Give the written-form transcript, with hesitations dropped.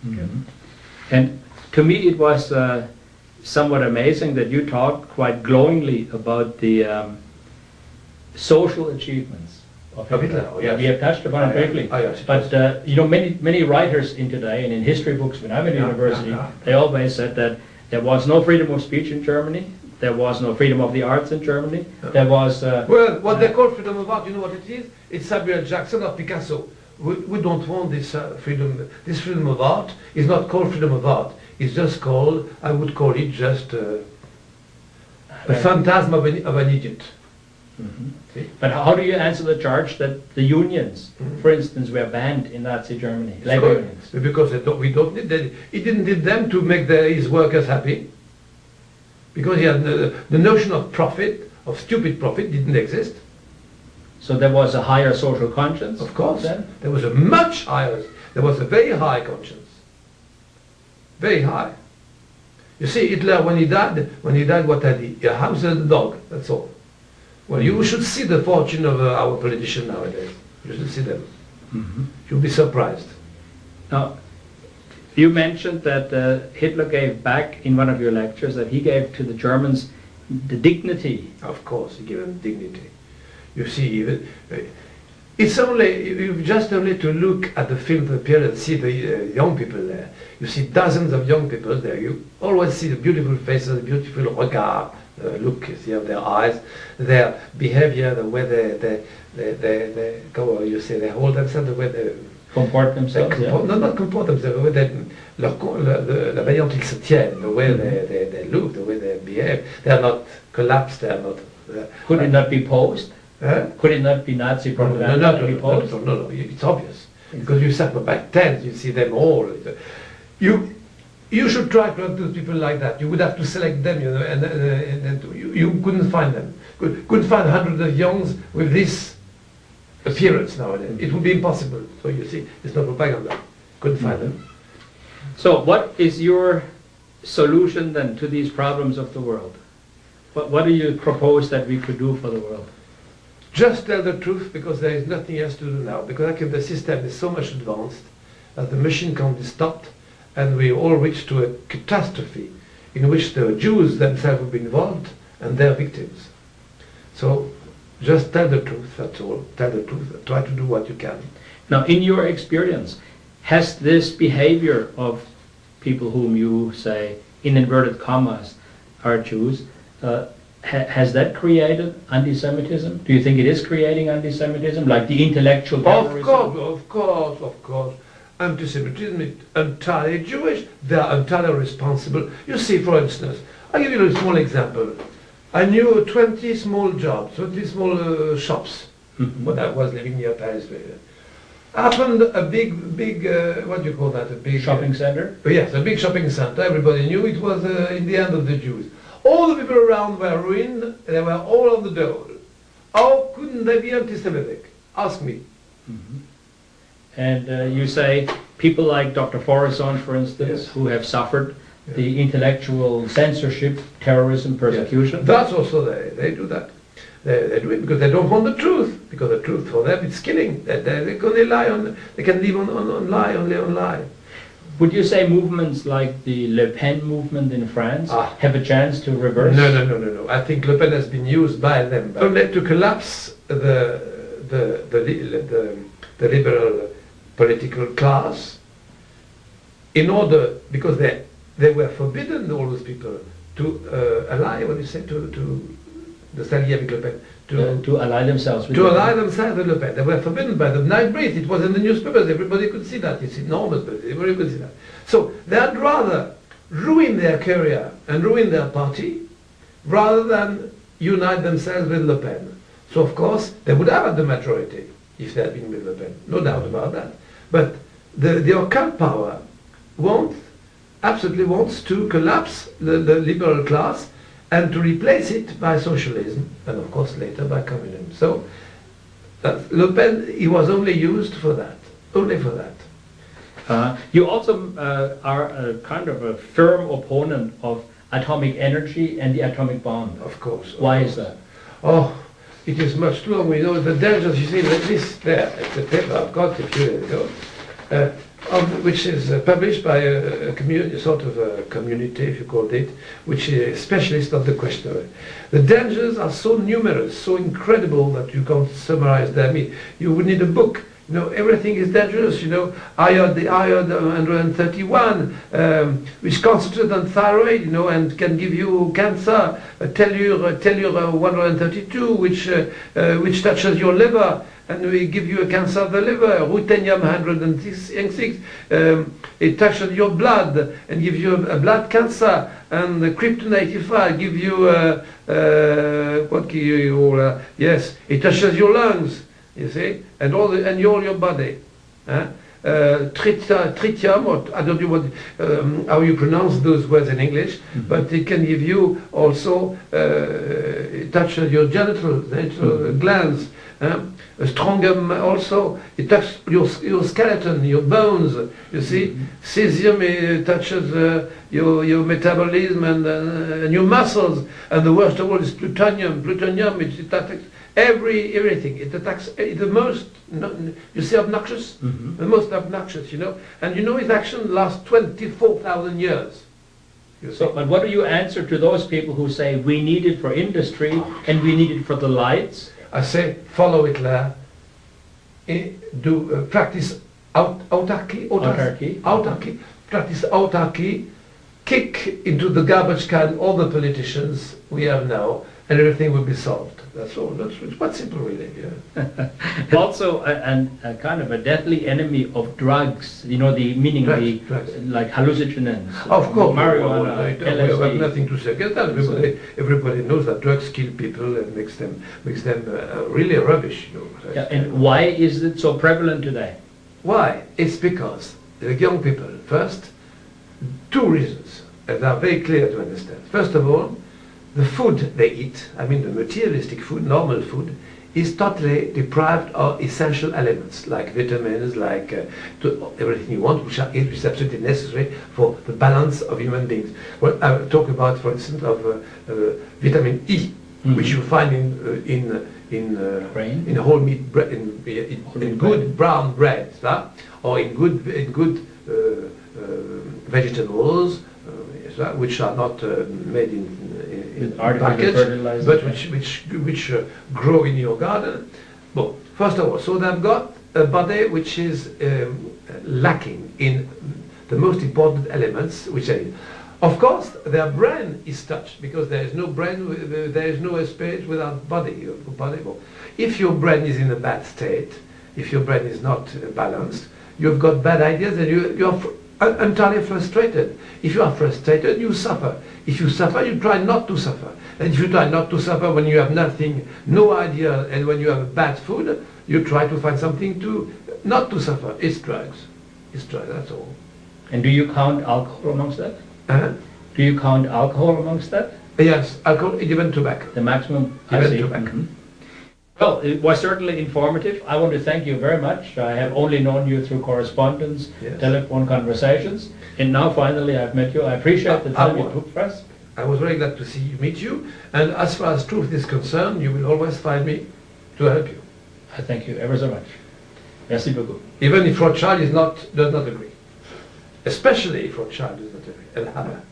Mm-hmm. And to me it was somewhat amazing that you talked quite glowingly about the social achievements of Hitler. Oh, yes. We have touched upon it briefly. Oh, yes, but many writers in today and in history books when I went to university, they always said that there was no freedom of speech in Germany, there was no freedom of the arts in Germany, there was... well, what they call freedom of art, you know what it is? It's Samuel Jackson or Picasso. We don't want this freedom. This freedom of art is not called freedom of art. It's just called, I would call it just a phantasm of an idiot. Mm-hmm. But how do you answer the charge that the unions, for instance, were banned in Nazi Germany, labor unions? Because we don't need that. He didn't need them to make his workers happy. Because he had the notion of profit, of stupid profit, didn't exist. So there was a higher social conscience? Of course. Then? There was a much higher, there was a very high conscience. Very high. You see, Hitler, when he died, what had he? A house and a dog, that's all. Well, you should see the fortune of our politicians nowadays. You should see them. Mm-hmm. You'll be surprised. Now, you mentioned that Hitler gave back in one of your lectures that he gave to the Germans the dignity. Of course, he gave them dignity. You see, it's only, you've just only to look at the film of the period, see the young people there. You see dozens of young people there. You always see the beautiful faces, the beautiful regard, look, you see, of their eyes, their behavior, the way they go, you see, they hold themselves, the way they comport themselves. No, not comport themselves, the way they, la manière dont ils se tiennent, the way they look, the way they behave. They are not collapsed, they are not... Could it not be posed? Could it not be Nazi propaganda? No, it's obvious. Because you suffer back tens, you see them all. You should try to do people like that. You would have to select them, you know, and you couldn't find them. Couldn't find hundreds of youngs with this appearance nowadays. It would be impossible. So you see, it's not propaganda. Couldn't find them. So what is your solution then to these problems of the world? What do you propose that we could do for the world? Just tell the truth, because there is nothing else to do now. Because the system is so much advanced that the machine can't be stopped, and we all reach to a catastrophe in which the Jews themselves will be involved and their victims. So just tell the truth, that's all. Tell the truth. Try to do what you can. Now, in your experience, has this behavior of people whom you say, in inverted commas, are Jews, has that created anti-Semitism? Do you think it is creating anti-Semitism, like the intellectual terrorism? Of course. Anti-Semitism is entirely Jewish. They are entirely responsible. You see, for instance, I'll give you a small example. I knew 20 small jobs, 20 small shops when I was living near Paris. Happened a big, what do you call that? A big shopping center? Yes, a big shopping center. Everybody knew it was in the hand of the Jews. All the people around were ruined. They were all on the dole. How couldn't they be anti-Semitic? Ask me. Mm-hmm. And you say people like Dr. Forrison, for instance, who have suffered the intellectual censorship, terrorism, persecution. Yes. That's also they do that. They do it because they don't want the truth. Because the truth for them is killing. They can only lie on. They can live on lie, only on lie. Would you say movements like the Le Pen movement in France have a chance to reverse? No. I think Le Pen has been used by them only to collapse the liberal political class, in order, because they were forbidden, all those people, to ally, what do you say, to the s'allier avec Le Pen, to ally themselves with ally themselves with Le Pen. They were forbidden by the night breeze. It was in the newspapers. Everybody could see that. It's enormous, but everybody could see that. So they'd rather ruin their career and ruin their party rather than unite themselves with Le Pen. So of course they would have had the majority if they had been with Le Pen. No doubt about that. But the occult power absolutely wants to collapse the liberal class and to replace it by socialism, and of course later by communism. So Le Pen, he was only used for that, only for that. You also are a kind of a firm opponent of atomic energy and the atomic bomb. Of course. Why is that? Oh, it is much too long. We know the dangers. You see, like this there, it's a paper I've got a few days ago. which is published by a community, sort of a community, if you call it, which is specialist of the question. The dangers are so numerous, so incredible that you can't summarize them. You would need a book. You know, everything is dangerous. You know, the iod 131, which concentrates on thyroid, you know, and can give you cancer. Tellure 132, which touches your liver, and we give you a cancer of the liver. Ruthenium 106, it touches your blood and gives you a blood cancer. And the krypton 85 give you yes, it touches your lungs. You see, and all your body. Tritium, or I don't know what, how you pronounce those words in English, but it can give you also, it touches your genital glands. Strontium also, it touches your skeleton, your bones, you see. Cesium, it touches your metabolism and your muscles. And the worst of all is plutonium. Plutonium, it attacks everything. It attacks the most, you see, obnoxious? The most obnoxious, you know. And you know its action lasts 24,000 years. So, but what do you answer to those people who say we need it for industry and we need it for the lights? I say, follow Hitler, practice autarky, practice autarky, kick into the garbage can all the politicians we have now, and everything will be solved. That's all. That's quite simple, really. Yeah. Also, a kind of a deadly enemy of drugs. You know, drugs. Like hallucinogens. Of course, marijuana, we have LSD. nothing to say against that. Everybody knows that drugs kill people and makes them really rubbish. You know. Yeah, and why is it so prevalent today? Why? It's because the young people, first, two reasons that are very clear to understand. First of all, the food they eat, I mean the materialistic food, normal food, is totally deprived of essential elements like vitamins, like everything you want, which is absolutely necessary for the balance of human beings. Well, I talk about, for instance, of vitamin E, which you find in whole meat bread, in good brown bread, or in good vegetables, which are not made in package, but which grow in your garden. Well, first of all, so they've got a body which is lacking in the most important elements, which are, of course, their brain is touched, because there is no brain, there is no spirit without body. Well, if your brain is in a bad state, if your brain is not balanced, you've got bad ideas and you're entirely frustrated. If you are frustrated, you suffer. If you suffer, you try not to suffer. And if you try not to suffer when you have nothing, no idea, and when you have bad food, you try to find something to not to suffer. It's drugs. It's drugs, that's all. And do you count alcohol amongst that? Do you count alcohol amongst that? Yes, alcohol, even tobacco. The maximum? Even tobacco. Well, it was certainly informative. I want to thank you very much. I have only known you through correspondence, telephone conversations, and now finally I've met you. I appreciate the time you took for us. I was very glad to meet you, and as far as truth is concerned, you will always find me to help you. I thank you ever so much. Merci beaucoup. Even if Rothschild does not agree. Especially if Rothschild does not agree, and Haber.